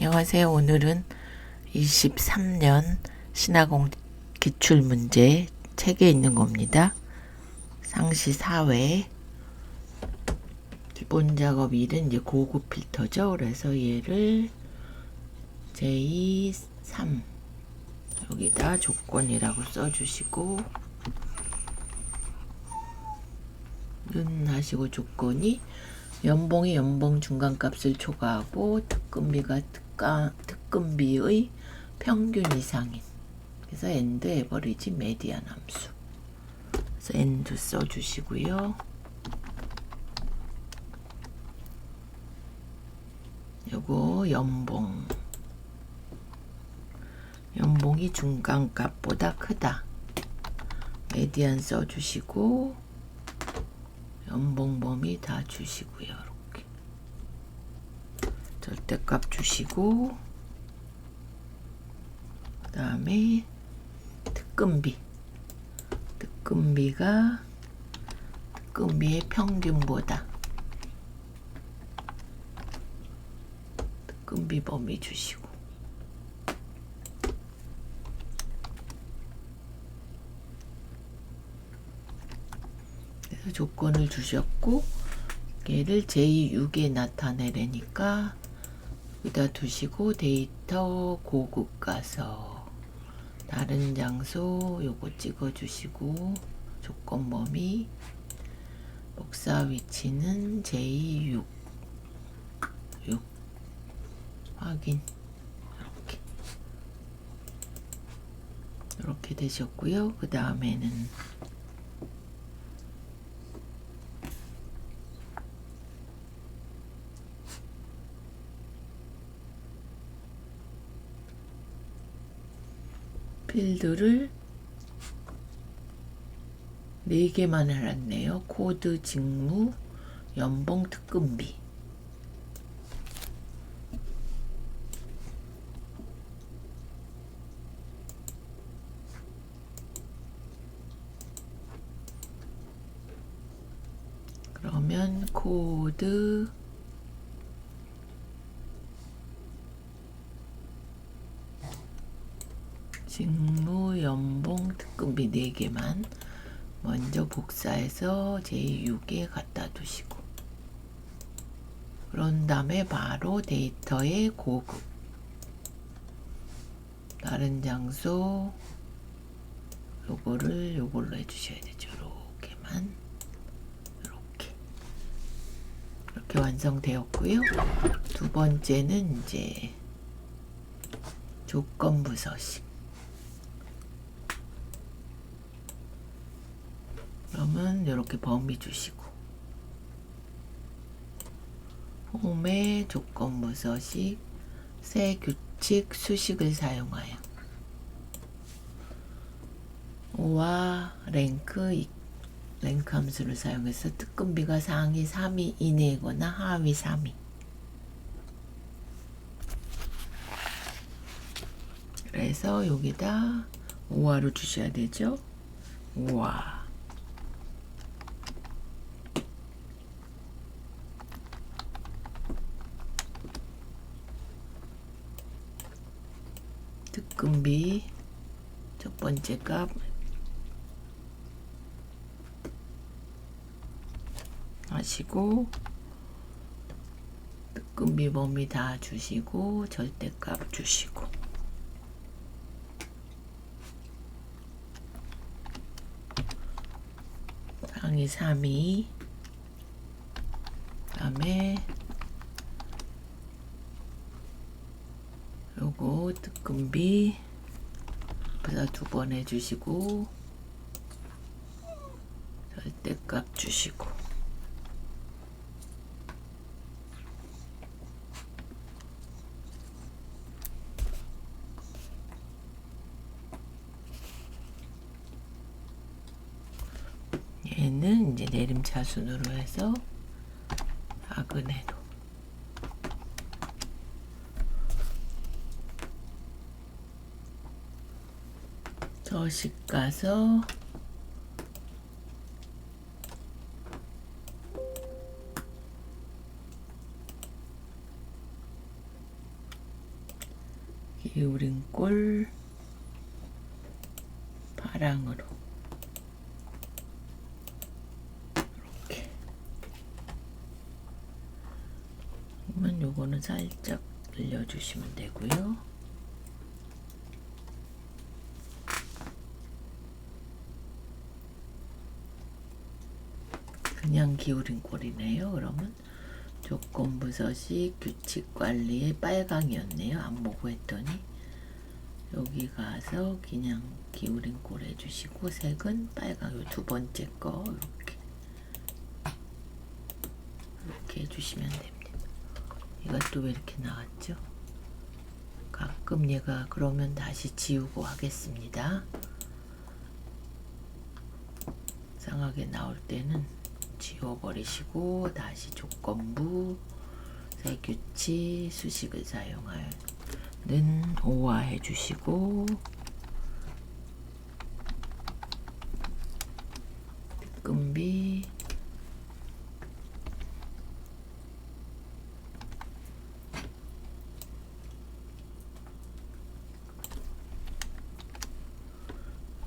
안녕하세요. 오늘은 23년 신화공 기출문제 책에 있는 겁니다. 상시 4회 기본 작업 1은 이제 고급 필터죠. 그래서 얘를 J3 여기다 조건이라고 써주시고 하시고 조건이 연봉이 연봉 중간값을 초과하고 특근비가 특근비의 평균 이상인. 그래서 엔드 에버리지 메디안 함수. 그래서 엔드 써주시고요. 요거 연봉이 중간값보다 크다. 메디안 써주시고 연봉 범위 다 주시고요. 이렇게 절대값 주시고 그 다음에 특근비가 특근비의 평균보다 특근비 범위 주시고 그래서 조건을 주셨고 얘를 j6에 나타내려니까 여기다 두시고 데이터 고급 가서 다른 장소 요거 찍어 주시고 조건 범위 복사 위치는 j6 확인 이렇게 되셨고요. 그 다음에는 필드를 4개만 해놨네요. 코드, 직무, 연봉, 특근비. 그러면 코드, 직무, 연봉, 특근비 4개만 먼저 복사해서 j6에 갖다 두시고 그런 다음에 바로 데이터의 고급 다른 장소 요걸로 해주셔야 되죠. 이렇게 완성되었고요. 두 번째는 이제 조건부 서식. 그러면 이렇게 범위 주시고 홈에 조건부 서식 새 규칙 수식을 사용하여 O와 랭크 함수를 사용해서 특근비가 상위 3위 이내거나 하위 3위 그래서 여기다 5화로 주셔야 되죠. 5화 특근비 첫 번째 값 하시고 특근비 범위 다 주시고 절대값 주시고 상위 3위 그 다음에 요거 특근비 그래서 2번 해주시고 절대값 주시고 얘는 이제 내림차순으로 해서 아그네로 서식 가서 기울인 꼴 파랑으로 이렇게. 그러면 요거는 살짝 늘려주시면 되고요. 그냥 기울인 꼴이네요. 그러면 조건부서식 규칙관리의 빨강이었네요. 안 보고 했더니 여기 가서 그냥 기울인 꼴 해주시고 색은 빨강. 요 두 번째 거 이렇게 해주시면 됩니다. 이것도 왜 이렇게 나왔죠? 가끔 얘가 그러면 다시 지우고 하겠습니다. 이상하게 나올 때는 지워버리시고 다시 조건부 색규칙 수식을 사용하는 오화해 주시고 끈비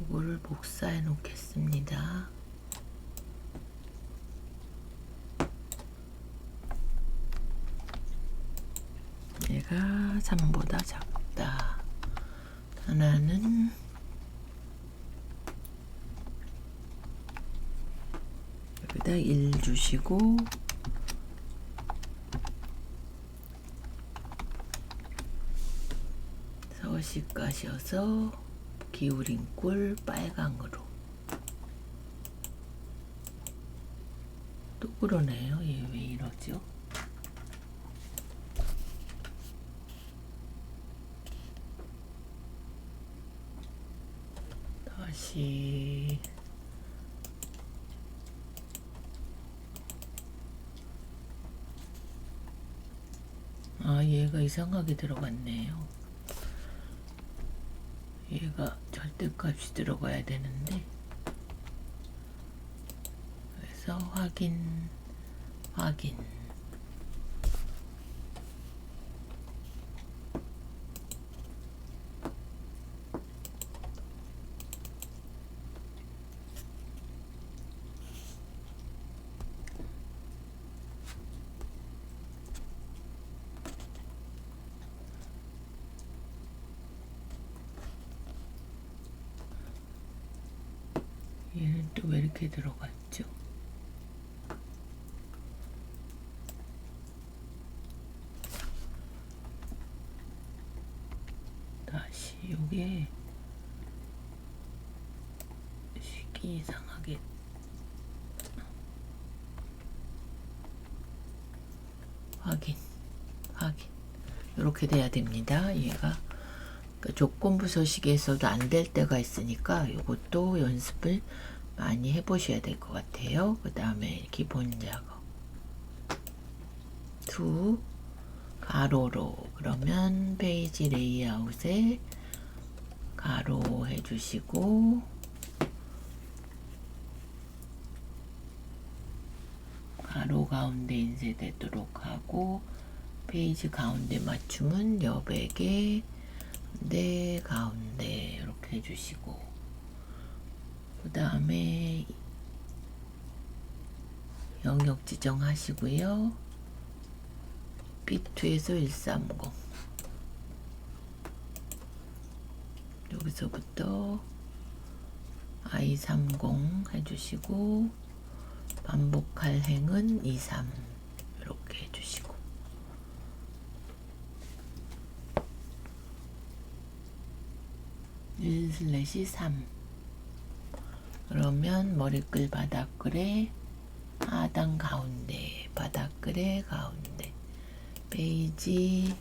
이거를 복사해 놓겠습니다. 얘가 3보다 작다. 하나는 여기다 1 주시고 서식 가셔서 기울인 꼴 빨강으로. 또 그러네요. 얘 왜 이러죠? 다시 얘가 이상하게 들어갔네요. 얘가 절대값이 들어가야 되는데, 그래서 확인 얘는 또 왜 이렇게 들어갔죠? 다시 요게 식이 이상하게 확인 이렇게 돼야 됩니다. 얘가 조건부 서식에서도 안 될 때가 있으니까 이것도 연습을 많이 해보셔야 될 것 같아요. 그 다음에 기본 작업 2 가로로, 그러면 페이지 레이아웃에 가로 해주시고 가로 가운데 인쇄되도록 하고 페이지 가운데 맞춤은 여백에 네 가운데 이렇게 해주시고, 그 다음에 영역 지정하시고요. B2에서 130 여기서부터 I30 해주시고 반복할 행은 23 이렇게 해주시고, (1/3) 그러면 머리글 바닥글에 하단 가운데 바닥글에 가운데 페이지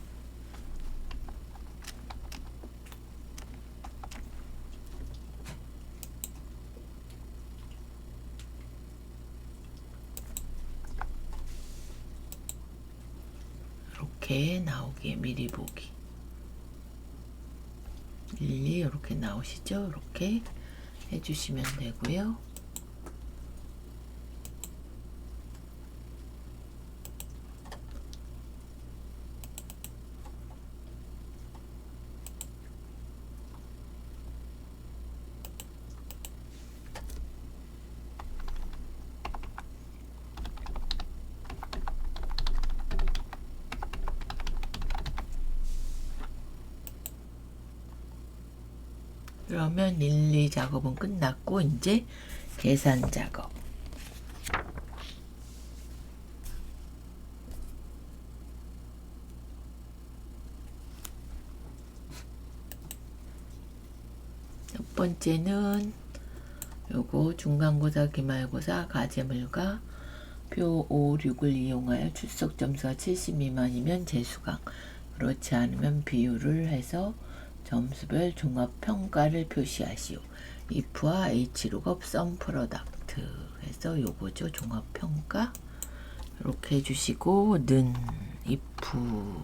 이렇게 나오게 미리 보기 일일이 이렇게 나오시죠? 이렇게 해주시면 되고요. 그러면 1, 2 작업은 끝났고 이제 계산 작업. 첫 번째는 요거 중간고사, 기말고사, 과제물과 표 5, 6을 이용하여 출석 점수가 70 미만이면 재수강, 그렇지 않으면 비율을 해서 점수별 종합평가를 표시하시오. if와 h룩업 썸 프로덕트 해서 요거죠. 종합평가 이렇게 해주시고 는 if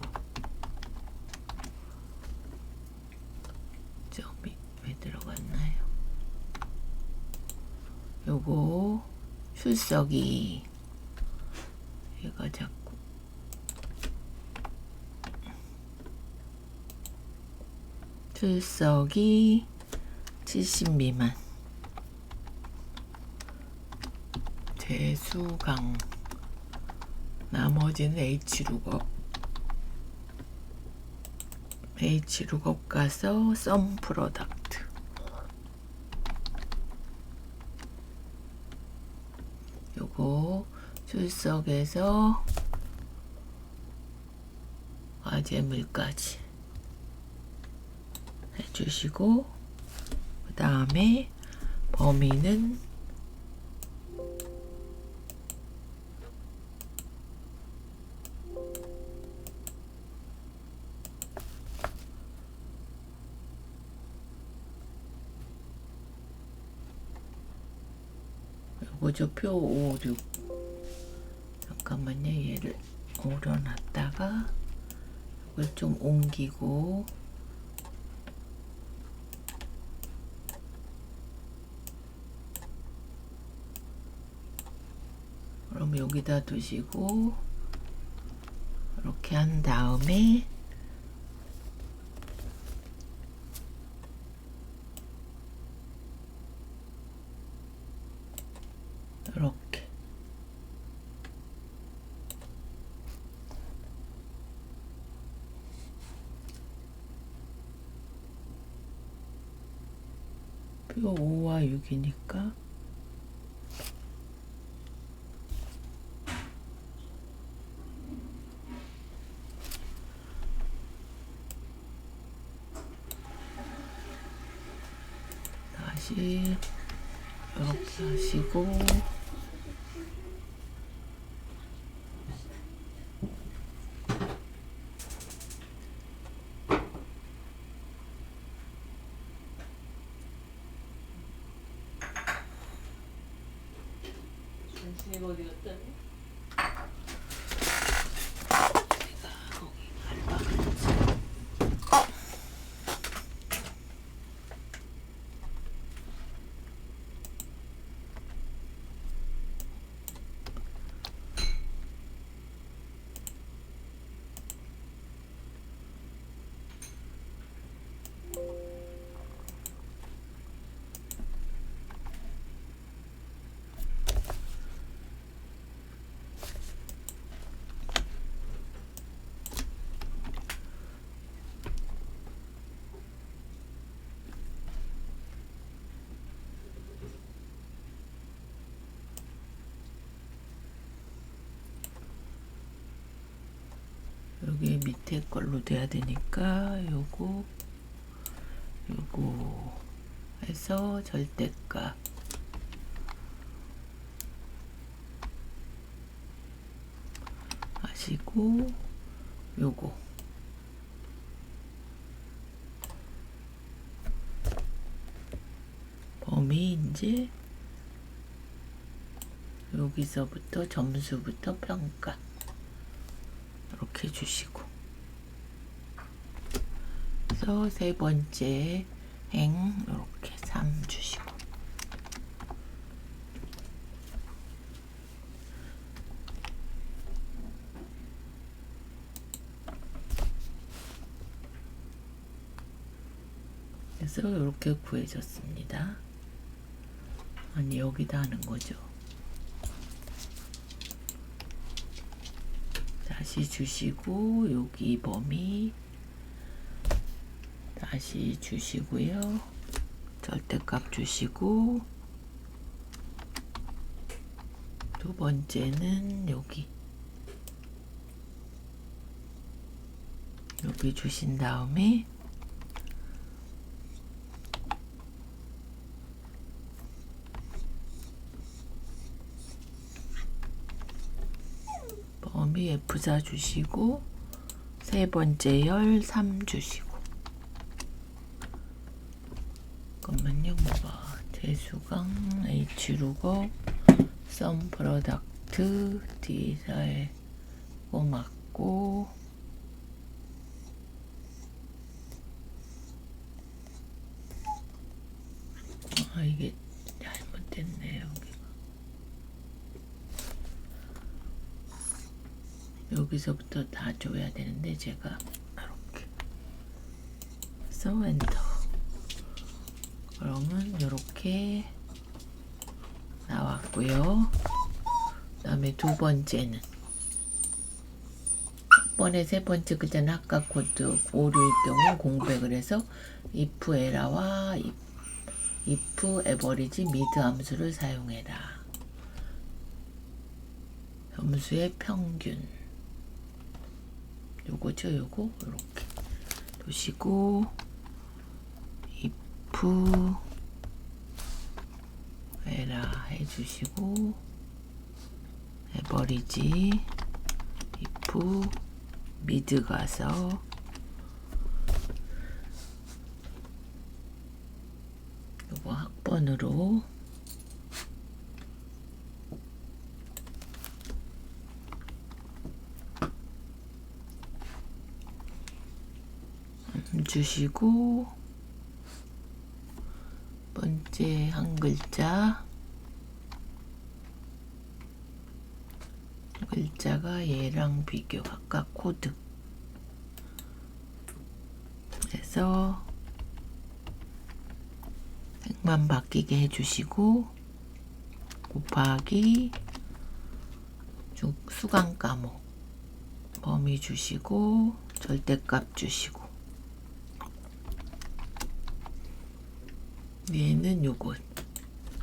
점이 왜 들어갔나요? 요거 출석이 얘가 자꾸 출석이 70 미만 재수강, 나머지는 H룩업 가서 썸 프로덕트. 요거 출석에서 과제물까지 해주시고 그 다음에 범위는 요거죠. 표 5, 6. 잠깐만요. 얘를 올려놨다가 이걸 좀 옮기고 그럼 여기다 두시고 이렇게 한 다음에 이렇게 표 5와 6이니까 다시 이렇게 하시고 어디 갔다니? 여기 밑에 걸로 돼야 되니까 요거 해서 절대값 하시고 요거 범위 이제 여기서부터 점수부터 평가 이렇게 주시고 그래서 세 번째 행 이렇게 3 주시고 그래서 이렇게 구해졌습니다. 아니 여기다 하는 거죠. 다시 주시고 여기 범위 다시 주시고요. 절대값 주시고, 두 번째는 여기 주신 다음에 범위 F4 주시고, 세 번째 열 3 주시고. 잠깐만요. 뭐가 재수강 H룩업 썸 프로덕트 D사에 거 맞고, 이게 잘못됐네요. 여기서부터 다 줘야 되는데 제가 이렇게 써 엔터. 그러면 이렇게 나왔고요. 그 다음에 두 번째는 학번의 세 번째 글자는 아까 코드 오류일 경우 공백을 해서 if 에라와 if 에버리지 미드 함수를 사용해라. 점수의 평균 요거죠. 요거 이렇게 두시고, if 에라 해주시고, 에버리지 if 미드 가서 요거 학번으로 주시고, 번째 한 글자가 얘랑 비교, 각각 코드 해서 색만 바뀌게 해주시고, 곱하기 수강 과목 범위 주시고, 절대값 주시고, 얘는 요것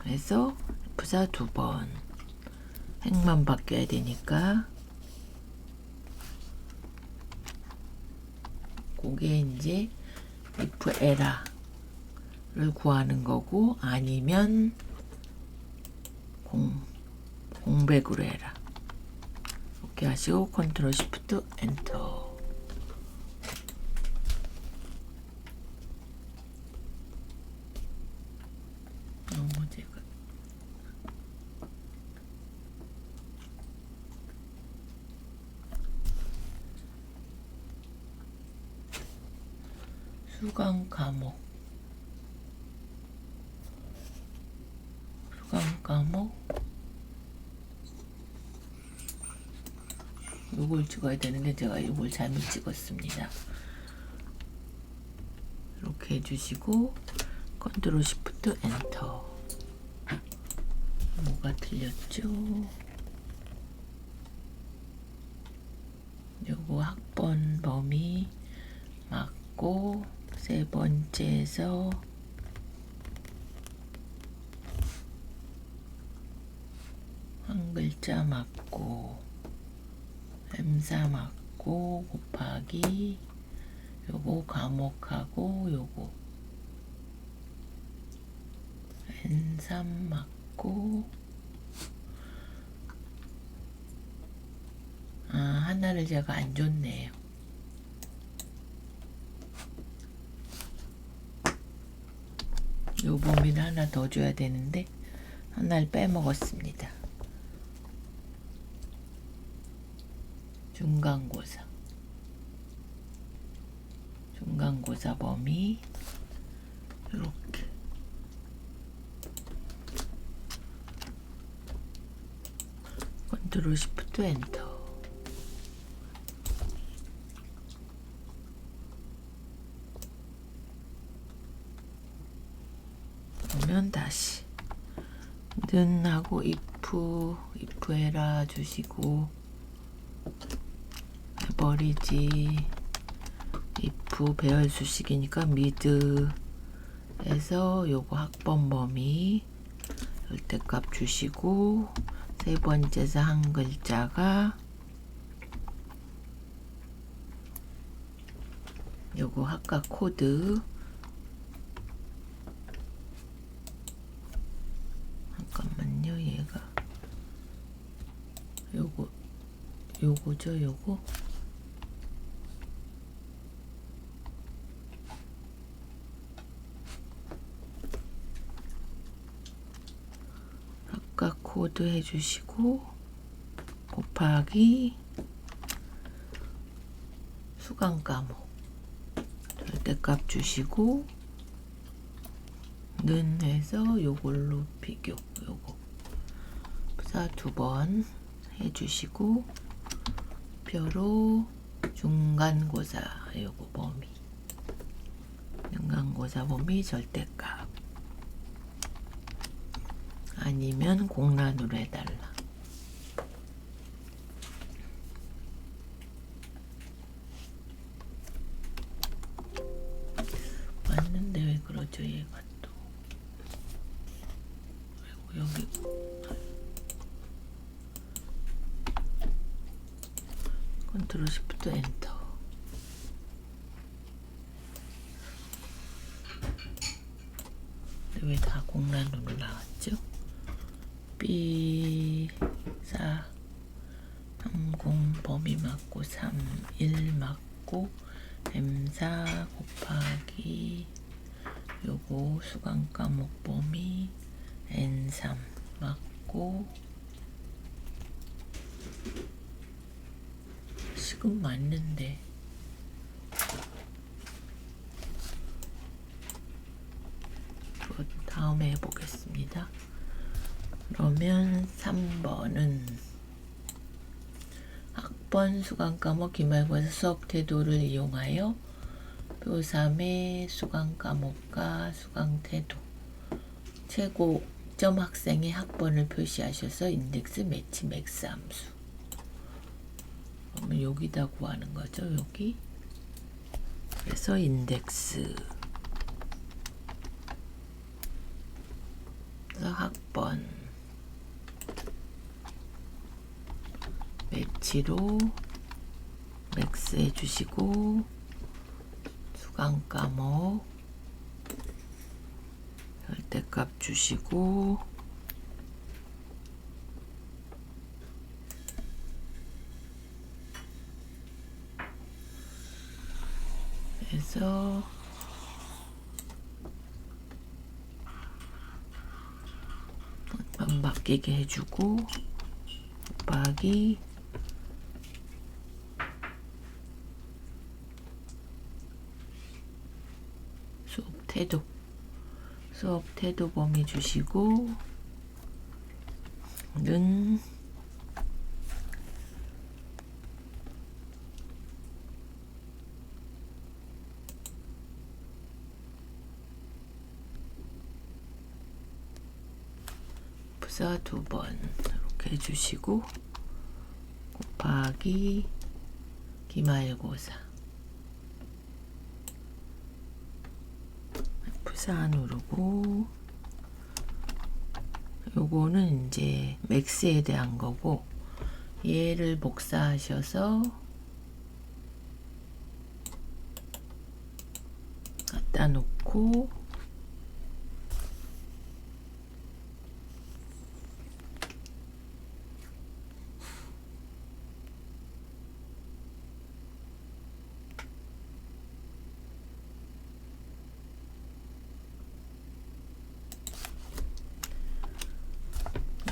해서 F4 두 번. 색만 바뀌어야 되니까 그게 이제 if 에라를 구하는 거고, 아니면 공백으로 해라. 이렇게 하시고 컨트롤 시프트 엔터. 제가 수강 과목 요걸 찍어야 되는데 제가 요걸 잘못 찍었습니다. 이렇게 해주시고 컨트롤 시프트 엔터. 뭐가 틀렸죠? 요거 학번 범위 맞고, 세 번째에서 한 글자 맞고, M4 맞고, 곱하기 요거 과목하고 요거 N3 맞고, 하나를 제가 안 줬네요. 요 범위를 하나 더 줘야 되는데 하나를 빼먹었습니다. 중간고사 범위 이렇게 컨트롤 시프트 엔터. 그러면 다시 는 하고 if 해라 주시고, 버리지 if 배열 수식이니까 미드 해서 요거 학번 범위 절대값 주시고, 세 번째에서 한 글자가 요거 학과 코드, 잠깐만요, 얘가 요거죠, 요거. 학과 코드 해주시고, 곱하기 수강 과목 절대값 주시고, 는 해서 요걸로 비교, 요거 부사 2번 해주시고, 벼로 중간고사 요거 범위, 중간고사 범위 절대값 아니면 공란으로 해달라. 맞는데 왜 그러죠, 얘가 또. 아이고, 여기 컨트롤 시프트 엔터. 왜 다 공란으로 나왔죠? B 4 30 범위 맞고 3 1 맞고 M4 곱하기 요거 수강 과목 범위 N3 맞고, 지금 맞는데 다음에 해보겠습니다. 그러면 3번은 학번 수강 과목 기말고사 수업 태도를 이용하여 표 3의 수강 과목과 수강 태도 최고점 학생의 학번을 표시하셔서 인덱스 매치 맥스 함수. 그러면 여기다 구하는 거죠, 여기. 그래서 인덱스 학번 매치로 맥스 해주시고, 수강 과목 절대값 주시고, 해서 안 바뀌게 해주고, 곱하기 수업 태도 범위 주시고, 는 부사 2번 이렇게 해주시고, 곱하기 기말고사 부사 누르고, 요거는 이제 맥스에 대한 거고, 얘를 복사하셔서 갖다 놓고,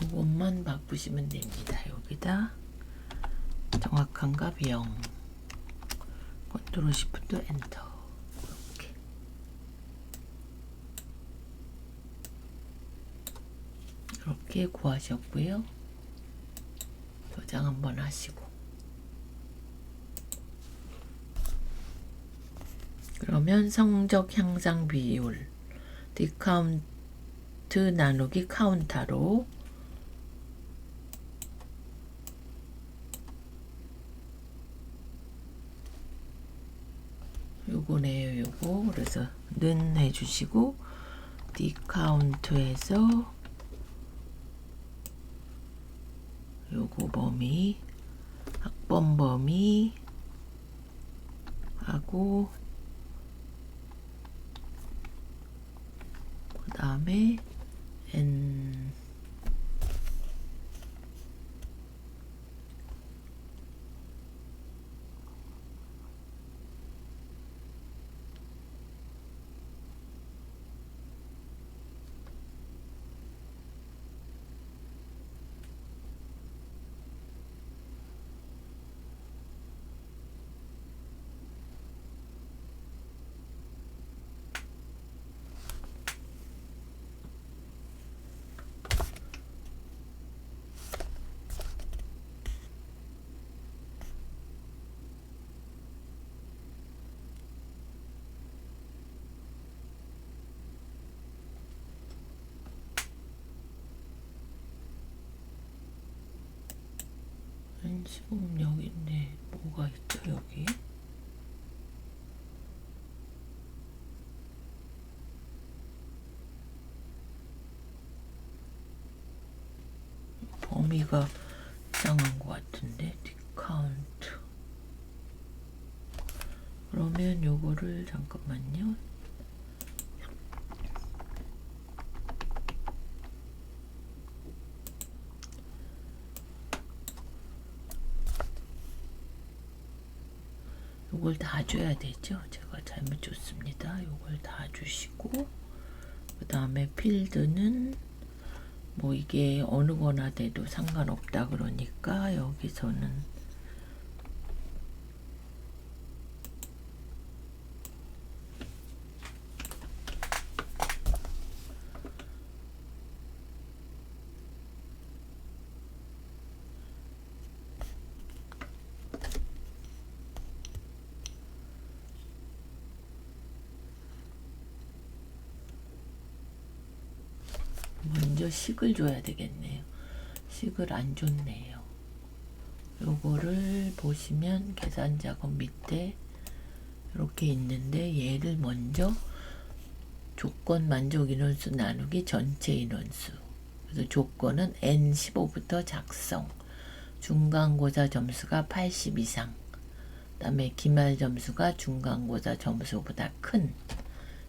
이것만 바꾸시면 됩니다. 여기다 정확한 값 0, 컨트롤 시프트 엔터. 이렇게 구하셨고요. 저장 한번 하시고, 그러면 성적 향상 비율 디카운트 나누기 카운타로 요거네요, 요거. 그래서 는 해주시고, 디카운트에서 요거 범위, 학번 범위 하고 그 다음에 N 지금 여기인데 뭐가 있죠 여기? 범위가 이상한 것 같은데 디카운트. 그러면 요거를 잠깐만요. 요걸 다 줘야 되죠. 제가 잘못 줬습니다. 요걸 다 주시고 그 다음에 필드는 뭐 이게 어느 거나 돼도 상관없다 그러니까 여기서는 먼저 식을 줘야 되겠네요. 식을 안 줬네요. 요거를 보시면 계산 작업 밑에 이렇게 있는데 얘를 먼저 조건 만족 인원수 나누기 전체 인원수. 그래서 조건은 N15부터 작성. 중간고사 점수가 80 이상. 그다음에 기말 점수가 중간고사 점수보다 큰.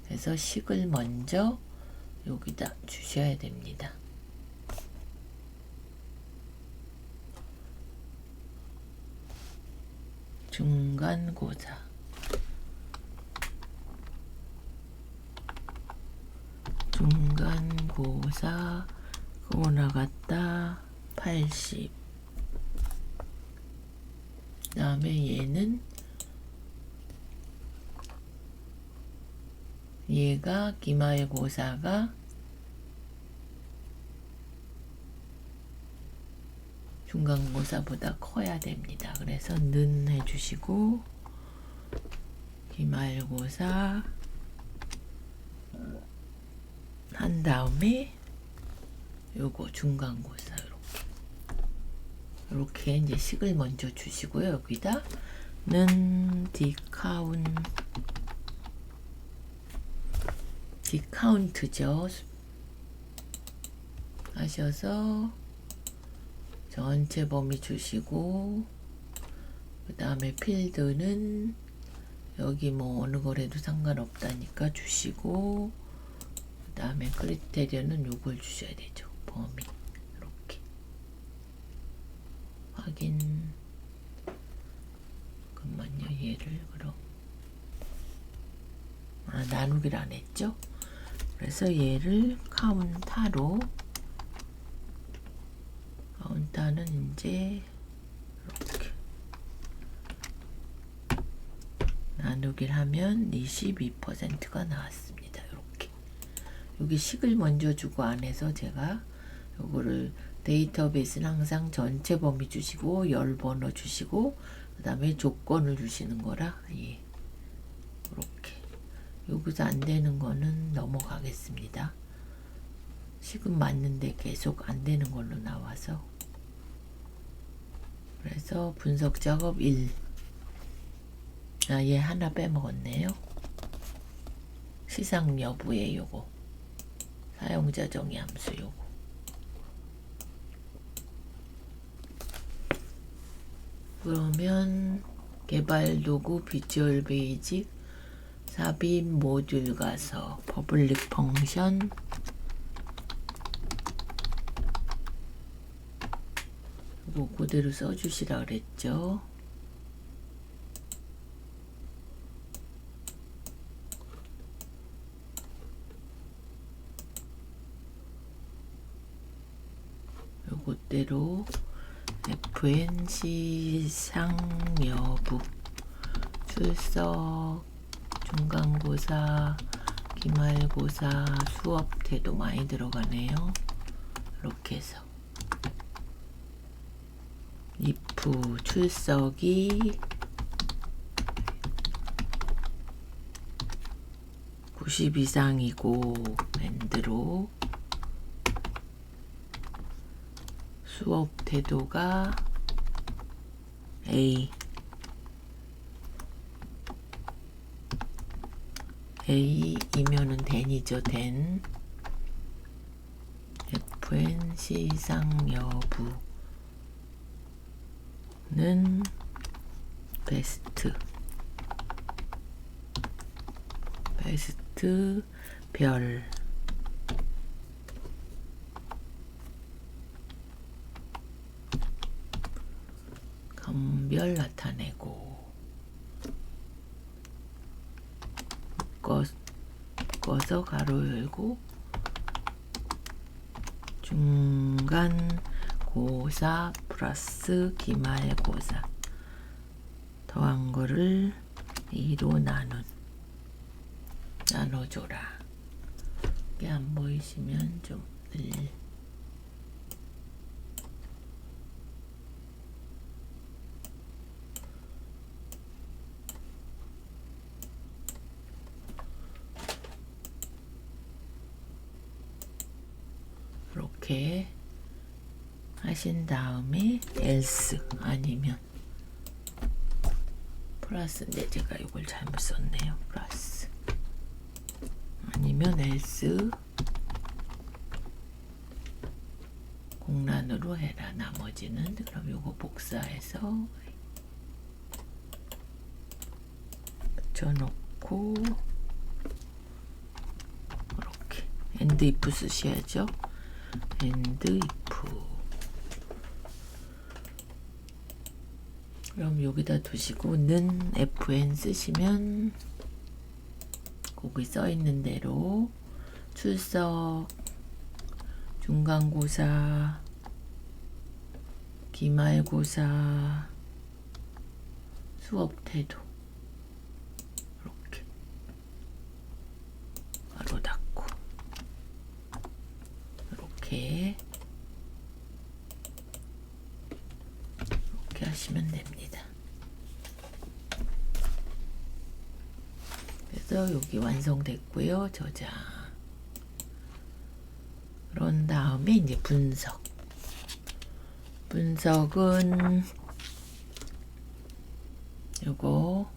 그래서 식을 먼저 여기다 주셔야 됩니다. 중간고사 그거 나갔다 80. 그 다음에 얘가 기말고사가 중간고사보다 커야 됩니다. 그래서 는 해주시고 기말고사 한 다음에 요거 중간고사 이렇게 이제 식을 먼저 주시고요. 여기다 는 디카운트죠. 하셔서 전체 범위 주시고 그 다음에 필드는 여기 뭐 어느 거래도 상관없다니까 주시고 그 다음에 크리테리어는 요걸 주셔야 되죠. 범위 이렇게 확인. 잠깐만요. 얘를 그럼 나누기를 안 했죠. 그래서 얘를 카운타는 이제 이렇게 나누기를 하면 22%가 나왔습니다. 이렇게 여기 식을 먼저 주고 안에서 제가 요거를 데이터베이스는 항상 전체 범위 주시고 열 번호 주시고 그 다음에 조건을 주시는 거라 예. 이렇게 여기서 안 되는 거는 넘어가겠습니다. 식은 맞는데 계속 안 되는 걸로 나와서 그래서 분석 작업 1. 얘 하나 빼먹었네요. 시상 여부에 요거 사용자 정의 함수 요거. 그러면 개발 도구 비주얼 베이직 삽입 모듈 가서 퍼블릭 펑션 이거 그대로 써주시라 그랬죠. 요것대로 FNC 상 여부 출석 중간고사 기말고사 수업 태도 많이 들어가네요. 이렇게 해서 if 출석이 90 이상이고 밴드로 수업 태도가 A이면은 된이죠. 된 FNC 이상 여부는 베스트 별 감별 나타내고 묶어서 가로 열고 중간고사 플러스 기말고사 더한 거를 2로 나눠줘라. 이게 안 보이시면 좀 이렇게 하신 다음에 else 아니면 플러스인데 제가 이걸 잘못 썼네요. 플러스 아니면 else 공란으로 해라. 나머지는 그럼 요거 복사해서 붙여놓고 이렇게 and if 쓰셔야죠. and if 그럼 여기다 두시고 는 fn 쓰시면 거기 써있는 대로 출석 중간고사 기말고사 수업 태도 이렇게 바로 닫고 이렇게 하시면 됩니다. 그래서 여기 완성됐고요. 저장. 그런 다음에 이제 분석은 요거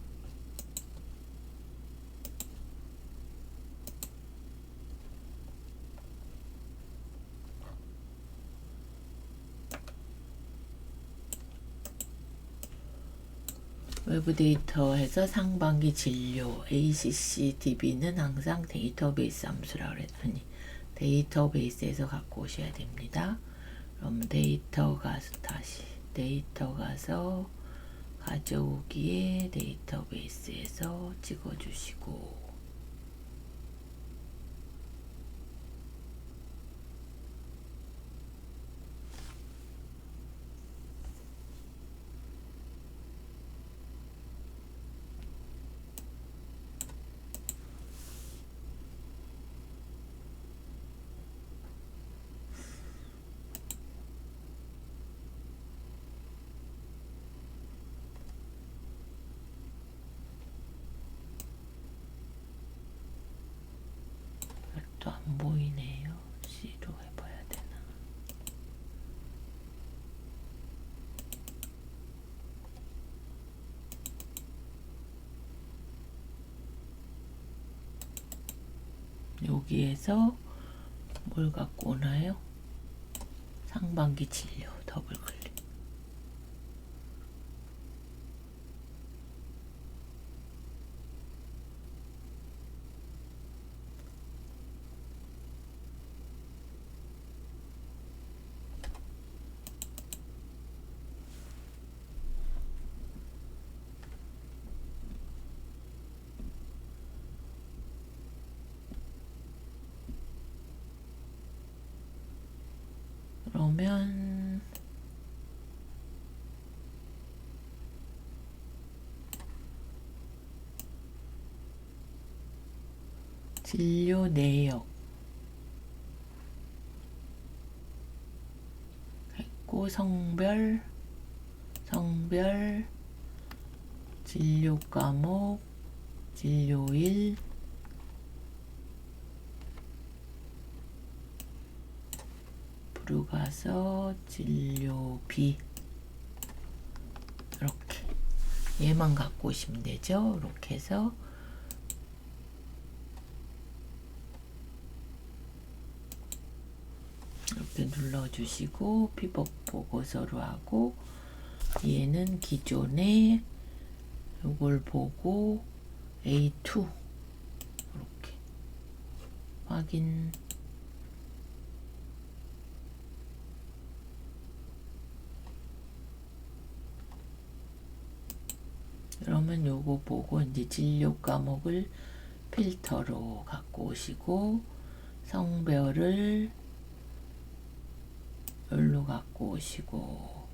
외부 데이터에서 상반기 진료 ACCDB는 항상 데이터베이스 함수라고 그랬더니 데이터베이스에서 갖고 오셔야 됩니다. 그럼 데이터 가서 가져오기에 데이터베이스에서 찍어주시고 또 안 보이네요. C로 해봐야 되나? 여기에서 뭘 갖고 오나요? 상반기 진료 더블 클릭. 그러면 진료 내역 했고 성별 진료 과목 진료일 들어가서 진료비 이렇게 얘만 갖고 오시면 되죠. 이렇게 해서 이렇게 눌러주시고 피벗 보고서로 하고 얘는 기존에 이걸 보고 A2 이렇게 확인. 그러면 요거 보고 이제 진료 과목을 필터로 갖고 오시고 성별을 여기로 갖고 오시고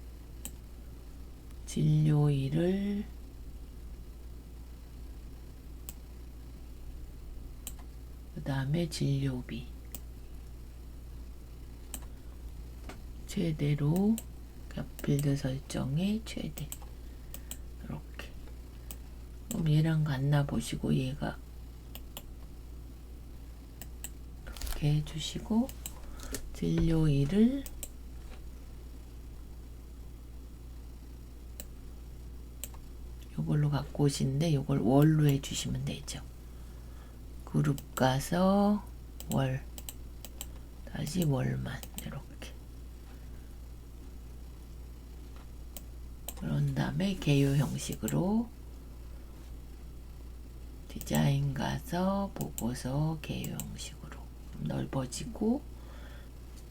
진료일을 그 다음에 진료비 최대로 필드 설정에 최대 이렇게. 그럼 얘랑 같나 보시고 얘가 이렇게 해주시고 진료일을 요걸로 갖고 오시는데 요걸 월로 해주시면 되죠. 그룹 가서 월 다시 월만 이렇게. 그런 다음에 개요 형식으로 디자인 가서 보고서 개요 형식으로 넓어지고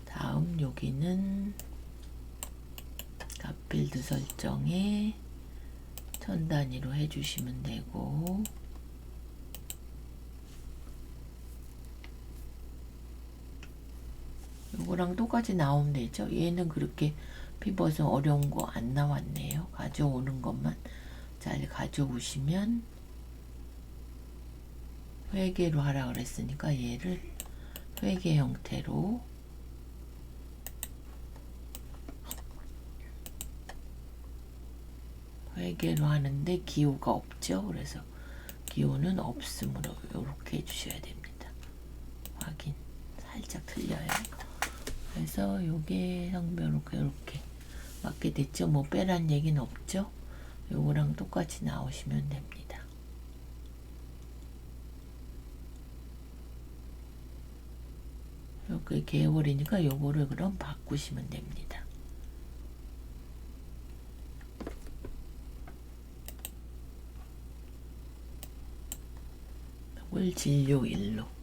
다음 여기는 값필드 설정에 천 단위로 해주시면 되고 요거랑 똑같이 나오면 되죠. 얘는 그렇게 피벗은 어려운 거 안 나왔네요. 가져오는 것만 잘 가져오시면 회계로 하라 그랬으니까 얘를 회계 형태로 회계로 하는데 기호가 없죠. 그래서 기호는 없으므로 이렇게 해주셔야 됩니다. 확인. 살짝 틀려요. 그래서 요게 성별 이렇게 맞게 됐죠. 뭐 빼란 얘기는 없죠. 요거랑 똑같이 나오시면 됩니다. 요게 개월이니까 요거를 그럼 바꾸시면 됩니다. 요걸 진료일로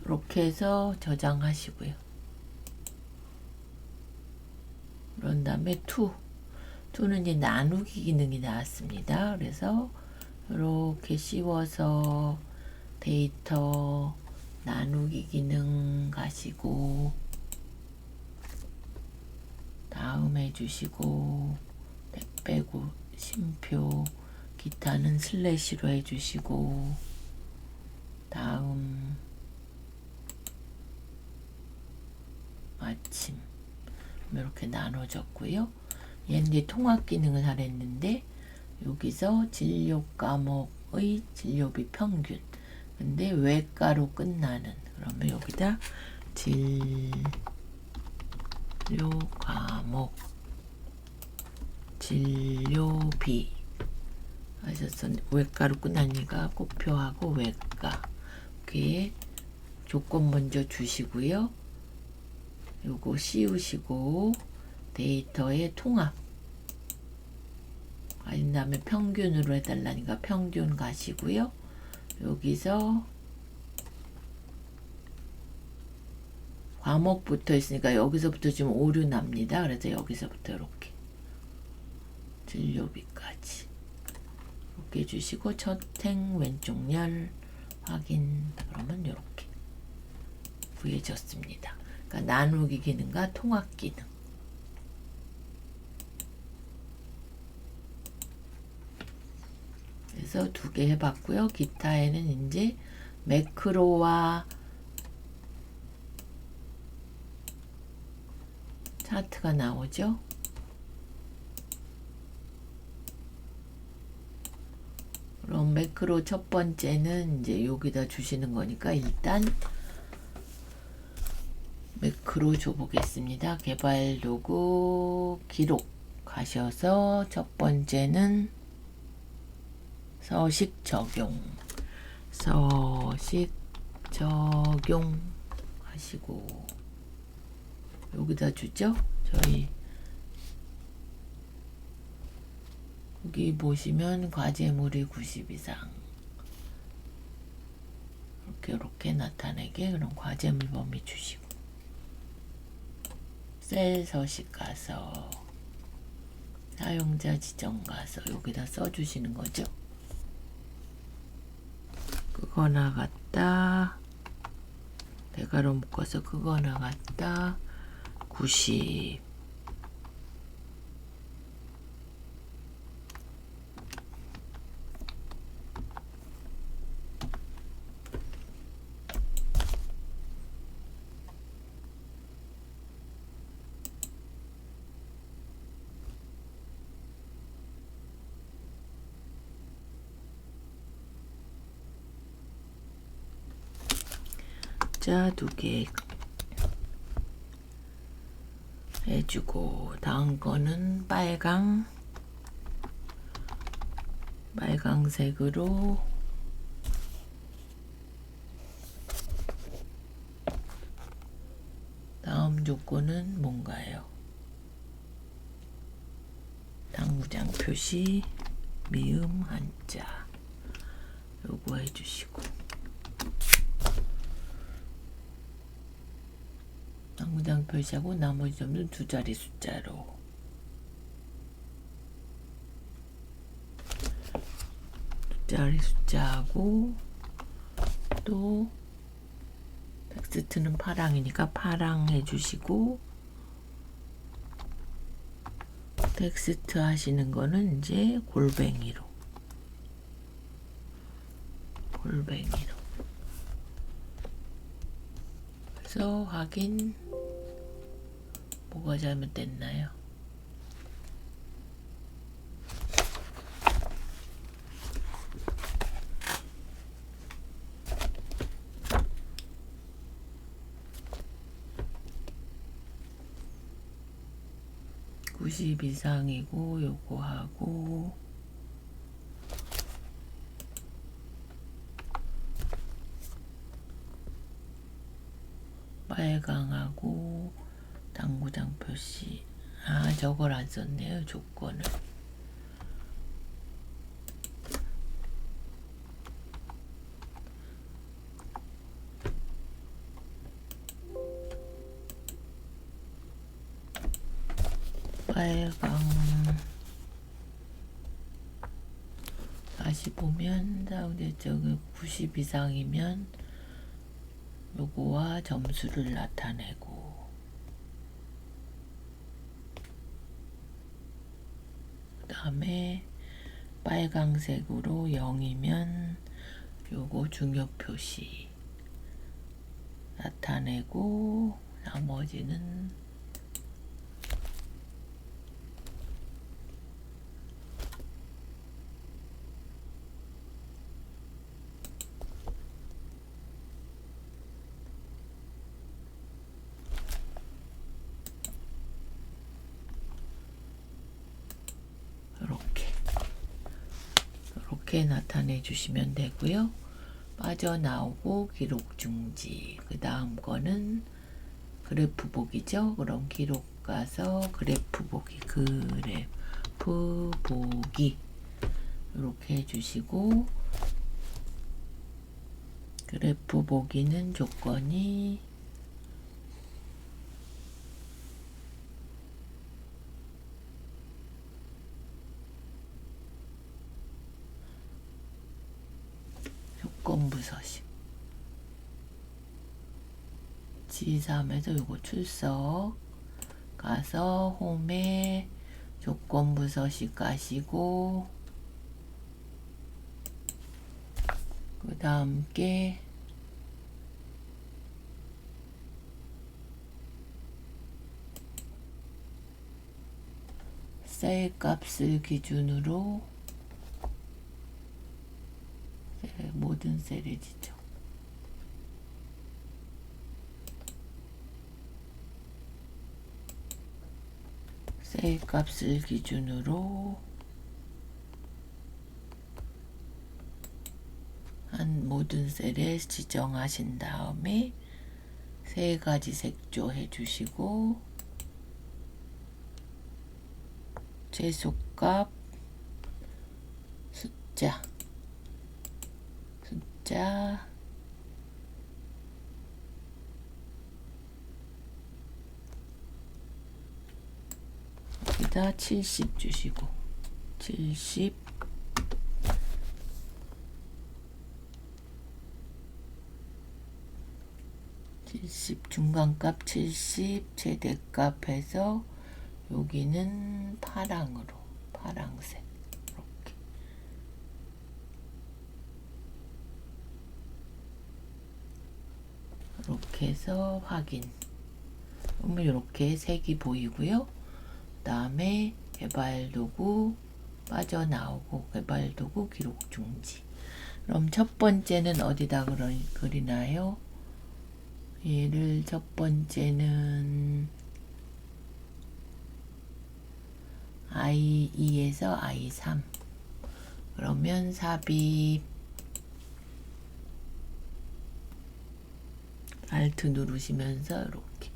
이렇게 해서 저장하시고요. 그런 다음에 2는 이제 나누기 기능이 나왔습니다. 그래서 이렇게 씌워서 데이터 나누기 기능 가시고 다음 해주시고 빼고 심표 기타는 슬래시로 해주시고 다음 받침 이렇게 나눠졌고요. 얘는 이제 통합 기능을 하랬는데 여기서 진료 과목의 진료비 평균. 근데 외과로 끝나는. 그러면 여기다 진료 과목 진료비 하셔서 외과로 끝나니까 꽃표하고 외과. 이렇게 조건 먼저 주시고요. 요거 씌우시고 데이터의 통합. 그 다음에 평균으로 해달라니까 평균 가시고요. 여기서 과목 붙어 있으니까 여기서부터 지금 오류 납니다. 그래서 여기서부터 이렇게 진료비까지 이렇게 해주시고 첫행 왼쪽 열 확인. 그러면 이렇게 구해졌습니다. 그러니까 나누기 기능과 통합 기능. 그래서 2개 해봤고요. 기타에는 이제 매크로와 차트가 나오죠. 그럼 매크로 첫 번째는 이제 여기다 주시는 거니까 일단 매크로 줘보겠습니다. 개발 도구 기록 가셔서 첫 번째는 서식 적용 하시고 여기다 주죠. 저희 여기 보시면 과제물이 90 이상 이렇게 나타내게. 그럼 과제물 범위 주시고 셀 서식 가서 사용자 지정 가서 여기다 써주시는 거죠. 그거 나갔다. 대괄호 묶어서 그거 나갔다. 90. 자, 2개 해주고 다음 거는 빨강색으로 다음 조건은 뭔가요? 당구장 표시 미음 한자 요거 해주시고 당구장 표시하고 나머지 점은 2자리 숫자로 숫자하고 또 텍스트는 파랑이니까 파랑 해주시고 텍스트 하시는 거는 이제 골뱅이로 그래서 확인. 뭐가 잘못됐나요? (90) 이상이고 요거 하고 빨강하고 당구장 표시. 저걸 안 썼네요. 조건을. 빨강 다시 보면 저기 90 이상이면 요거와 점수를 나타내고 그 다음에 빨강색으로 0이면 요거 중요 표시 나타내고 나머지는 이렇게 나타내 주시면 되고요. 빠져나오고 기록 중지. 그 다음 거는 그래프 보기죠. 그럼 기록 가서 그래프 보기, 그래프 보기 이렇게 해주시고, 그래프 보기는 조건이 조건부 서식 G3에서 요거 출석 가서 홈에 조건부 서식 가시고, 그 다음 게 셀 값을 기준으로 모든 셀을 지정. 셀 값을 기준으로 한 모든 셀에 지정하신 다음에 세 가지 색조 해주시고, 최소값 숫자 여기다 70 주시고, 70 중간값 70 최대값 해서 여기는 파랑색 이렇게 해서 확인. 그러면 이렇게 색이 보이고요. 그 다음에 개발도구 빠져나오고 개발도구 기록 중지. 그럼 첫 번째는 어디다 그리나요? 얘를 첫 번째는 I2에서 I3. 그러면 삽입 Alt 누르시면서 이렇게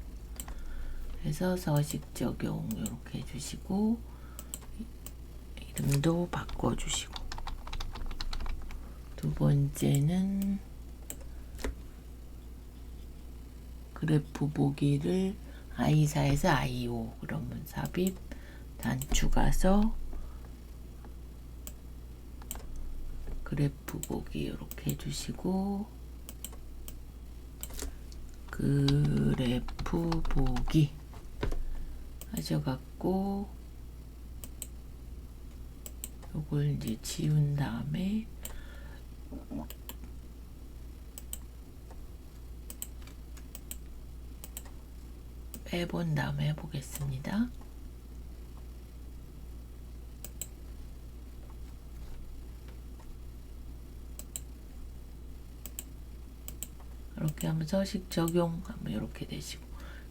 해서 서식 적용 이렇게 해주시고, 이름도 바꿔주시고, 두 번째는 그래프 보기를 I4에서 I5. 그러면 삽입 단추 가서 그래프 보기 이렇게 해주시고, 그래프 보기 하셔갖고 요걸 이제 지운 다음에 빼본 다음에 해보겠습니다. 이렇게 하면 서식 적용하면 이렇게 되시고,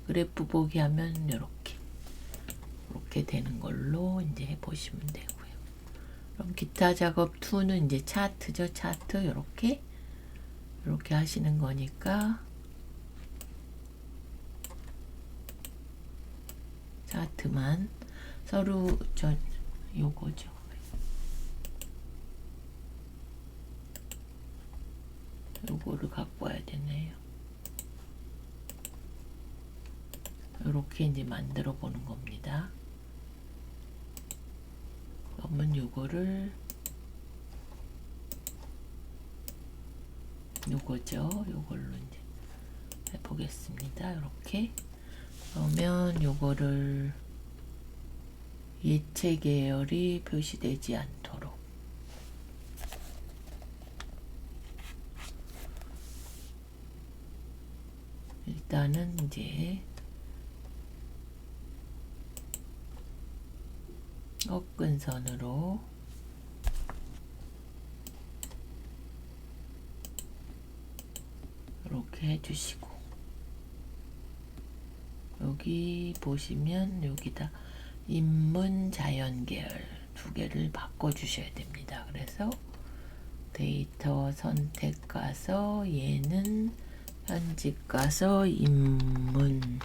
그래프 보기 하면 이렇게 되는 걸로 이제 해보시면 되고요. 그럼 기타 작업 2는 이제 차트죠. 차트 이렇게 하시는 거니까 차트만 서로 요거죠. 요거를 갖고 와야 되네요. 이렇게 이제 만들어 보는 겁니다. 그러면 요거를 요거죠. 요걸로 이제 해보겠습니다. 이렇게. 그러면 요거를 예체 계열이 표시되지 않도록 일단은 이제 꺾은 선으로 이렇게 해주시고, 여기 보시면 여기다 인문 자연 계열 두 개를 바꿔 주셔야 됩니다. 그래서 데이터 선택 가서 얘는 편집 가서 인문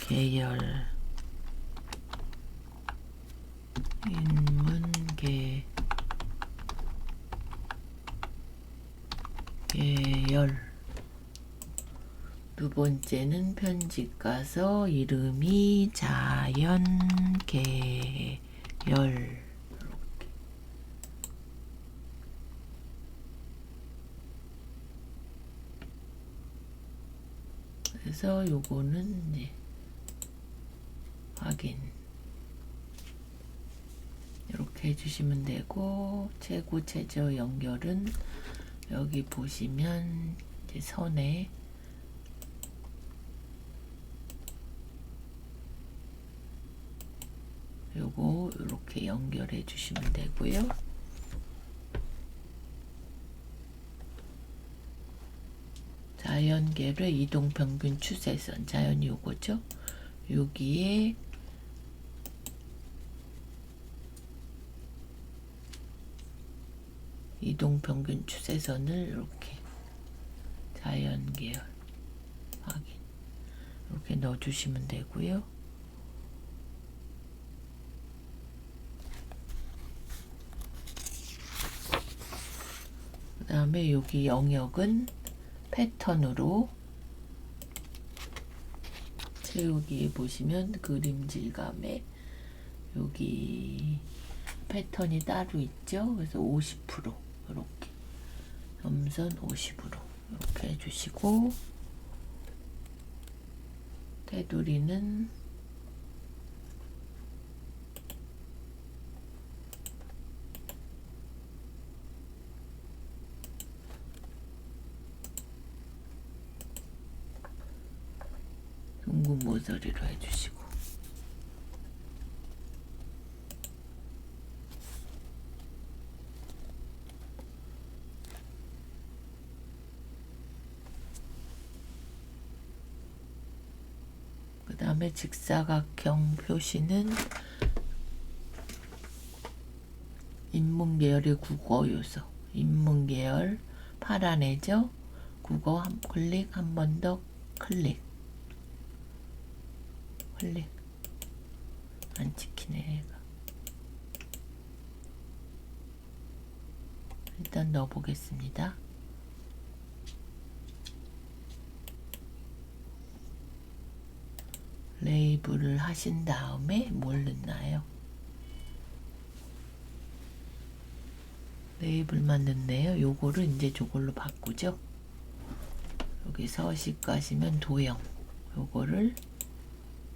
계열 계열 두 번째는 편집 가서 이름이 자연 계열 이렇게. 그래서 요거는 이제 확인 이렇게 해주시면 되고, 최고 최저 연결은 여기 보시면 이제 선에 요거 이렇게 연결해 주시면 되고요. 자연계를 이동평균 추세선, 자연이 요거죠. 여기에 이동평균 추세선을 이렇게 자연계열 확인 이렇게 넣어주시면 되고요. 그 다음에 여기 영역은 패턴으로 채우기에 보시면 그림 질감에 여기 패턴이 따로 있죠. 그래서 50% 이렇게 점선 50으로 이렇게 해주시고, 테두리는 둥근 모서리로 해주시고, 그 다음에 직사각형 표시는 인문계열의 국어 요소, 인문계열 파란 애죠. 국어 한 클릭, 한 번 더 클릭 안 찍히네 얘가. 일단 넣어 보겠습니다. 레이블을 하신 다음에 뭘 넣나요? 레이블만 넣네요. 요거를 이제 저걸로 바꾸죠. 여기 서식 가시면 도형, 요거를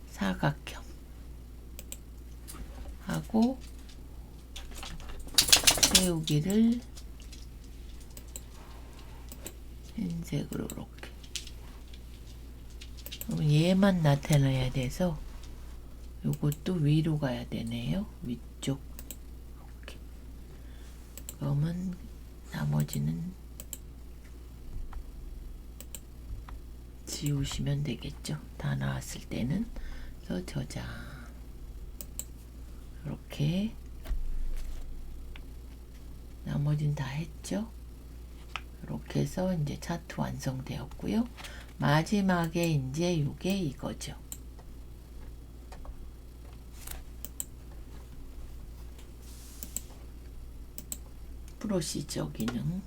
사각형 하고, 채우기를 흰색으로 이렇게. 그럼 얘만 나타나야 돼서 요것도 위로 가야 되네요. 위쪽 이렇게. 그러면 나머지는 지우시면 되겠죠. 다 나왔을 때는. 그래서 저장 이렇게. 나머진 다 했죠. 이렇게 해서 이제 차트 완성되었고요. 마지막에 이제 이게 이거죠. 프로시저 기능.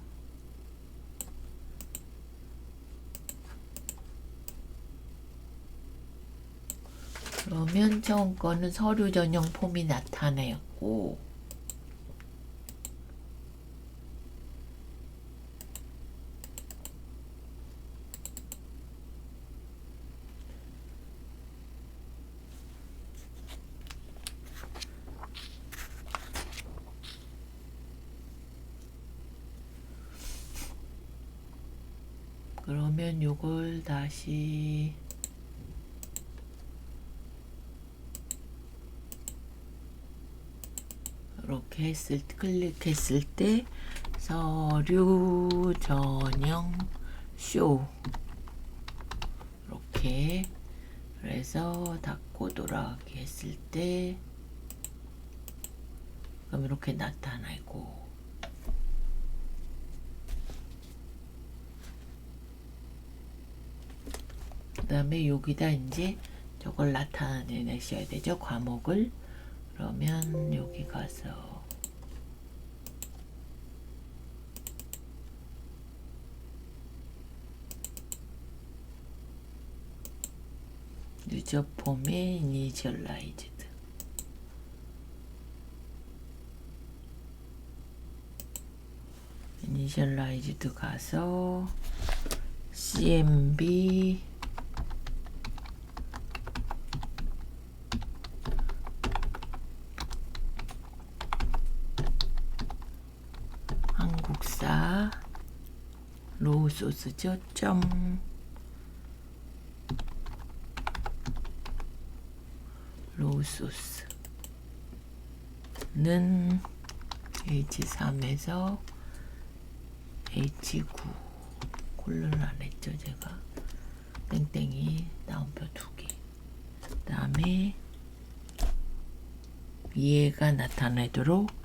그러면 처음 거는 서류 전용 폼이 나타내고, 그러면 요걸 다시 이렇게 클릭했을 때 서류 전형 쇼 이렇게 그래서 닫고 돌아가기 했을 때 그럼 이렇게 나타나고 그 다음에 여기다 이제 저걸 나타내셔야 되죠. 과목을. 그러면 여기 가서 유저 폼에 이니셜라이즈드 가서 CMB 한국사 로우 소스죠. 로우 소스는 H3에서 H9 콜론을 안 했죠. 제가 땡땡이 다운표 2개 그 다음에 얘가 나타내도록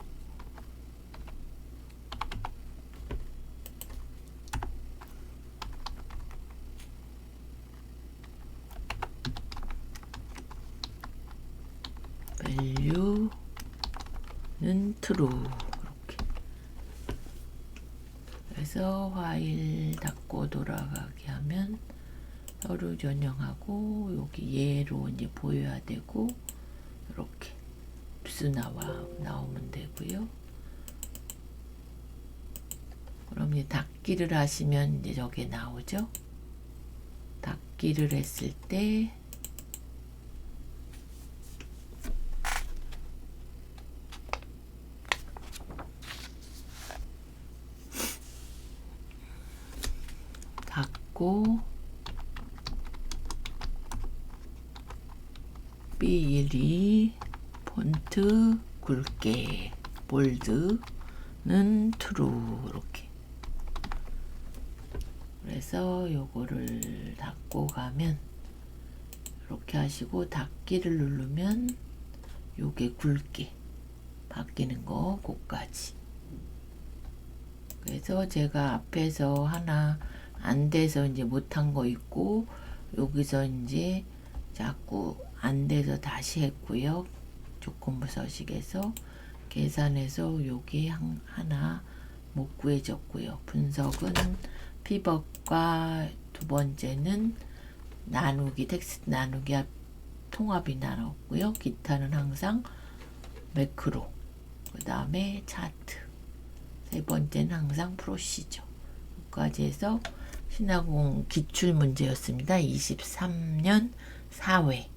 value는 true 이렇게 그래서 화일 닫고 돌아가게 하면 서류 전형하고 여기 얘로 이제 보여야 되고 이렇게 뷰스 나오면 되고요. 그럼 이제 닫기를 하시면 이제 저게 나오죠. 닫기를 했을 때 닫고 B12 폰트 굵게 볼드는 true 이렇게 그래서 요거를 닫고 가면 이렇게 하시고 닫기를 누르면 요게 굵게 바뀌는 거 그거까지. 그래서 제가 앞에서 하나 안 돼서 이제 못한 거 있고 여기서 이제 자꾸 안 돼서 다시 했고요. 조건부 서식에서 계산해서 여기 하나 못 구해졌고요. 분석은 피벗과 두 번째는 나누기 텍스트 나누기 통합이 나눴고요. 기타는 항상 매크로 그 다음에 차트 세 번째는 항상 프로시저 까지 해서 신화공 기출 문제였습니다. 23년 4회